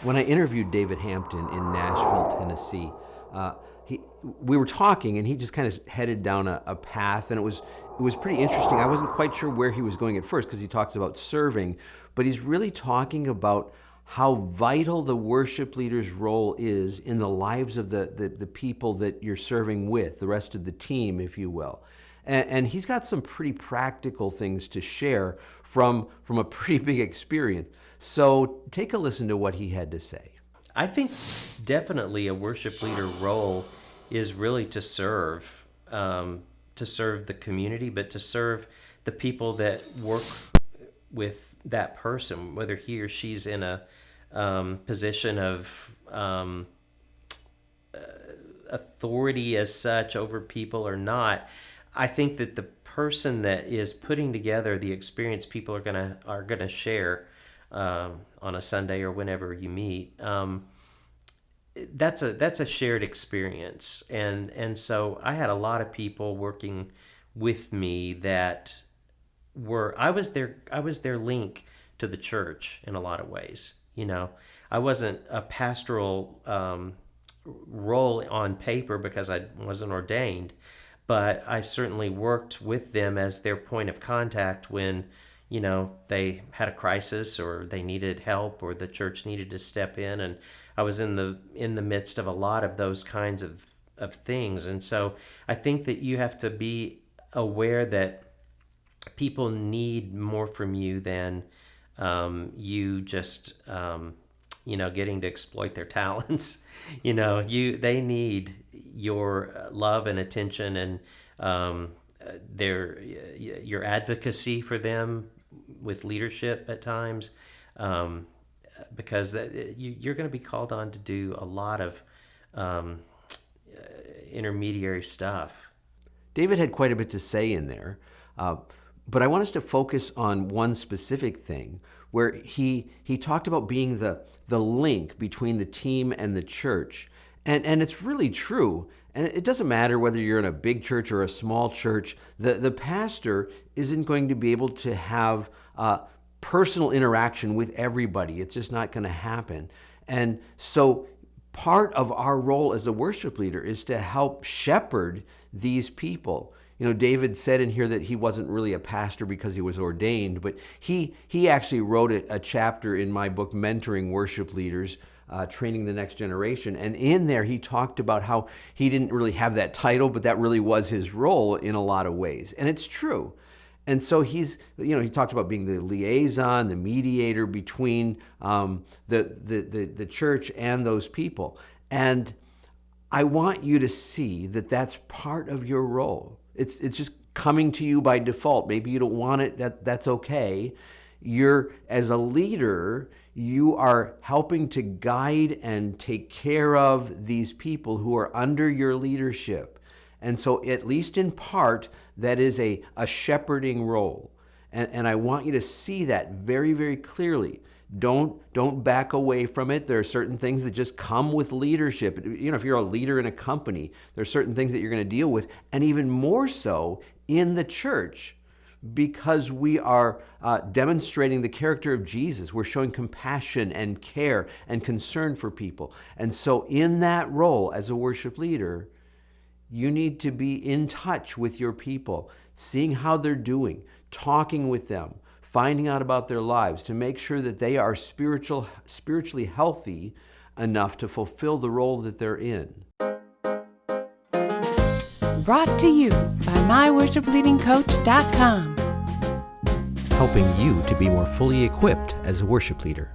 When I interviewed David Hampton in Nashville, Tennessee, we were talking, and he just kind of headed down a path, and it was pretty interesting. I wasn't quite sure where he was going at first because he talks about serving, but he's really talking about how vital the worship leader's role is in the lives of the people that you're serving with, the rest of the team, if you will. And he's got some pretty practical things to share from a pretty big experience. So take a listen to what he had to say. I think definitely a worship leader role is really to serve the community, but to serve the people that work with that person, whether he or she's in a position of authority as such over people or not. I think that the person that is putting together the experience people are gonna share on a Sunday or whenever you meet, that's a shared experience, and so I had a lot of people working with me that I was their link to the church in a lot of ways. I wasn't a pastoral role on paper because I wasn't ordained, but I certainly worked with them as their point of contact when, they had a crisis or they needed help or the church needed to step in. And I was in the midst of a lot of those kinds of things. And so I think that you have to be aware that people need more from you than you just, getting to exploit their talents. They need your love and attention and your advocacy for them with leadership at times, because you're going to be called on to do a lot of intermediary stuff. David had quite a bit to say in there, but I want us to focus on one specific thing where he talked about being the link between the team and the church. And it's really true. And it doesn't matter whether you're in a big church or a small church, the pastor isn't going to be able to have personal interaction with everybody. It's just not going to happen. And so part of our role as a worship leader is to help shepherd these people. David said in here that he wasn't really a pastor because he was ordained, but he actually wrote a chapter in my book, Mentoring Worship Leaders, Training the Next Generation. And in there, he talked about how he didn't really have that title, but that really was his role in a lot of ways. And it's true. And so he talked about being the liaison, the mediator between the church and those people. And I want you to see that that's part of your role. It's just coming to you by default. Maybe you don't want it. That's okay. As a leader, you are helping to guide and take care of these people who are under your leadership. And so at least in part, that is a shepherding role. And I want you to see that very, very clearly. Don't back away from it. There are certain things that just come with leadership. If you're a leader in a company, there are certain things that you're going to deal with, and even more so in the church, because we are demonstrating the character of Jesus. We're showing compassion and care and concern for people. And so in that role as a worship leader, you need to be in touch with your people, seeing how they're doing, talking with them, finding out about their lives to make sure that they are spiritually healthy enough to fulfill the role that they're in. Brought to you by myworshipleadingcoach.com. Helping you to be more fully equipped as a worship leader.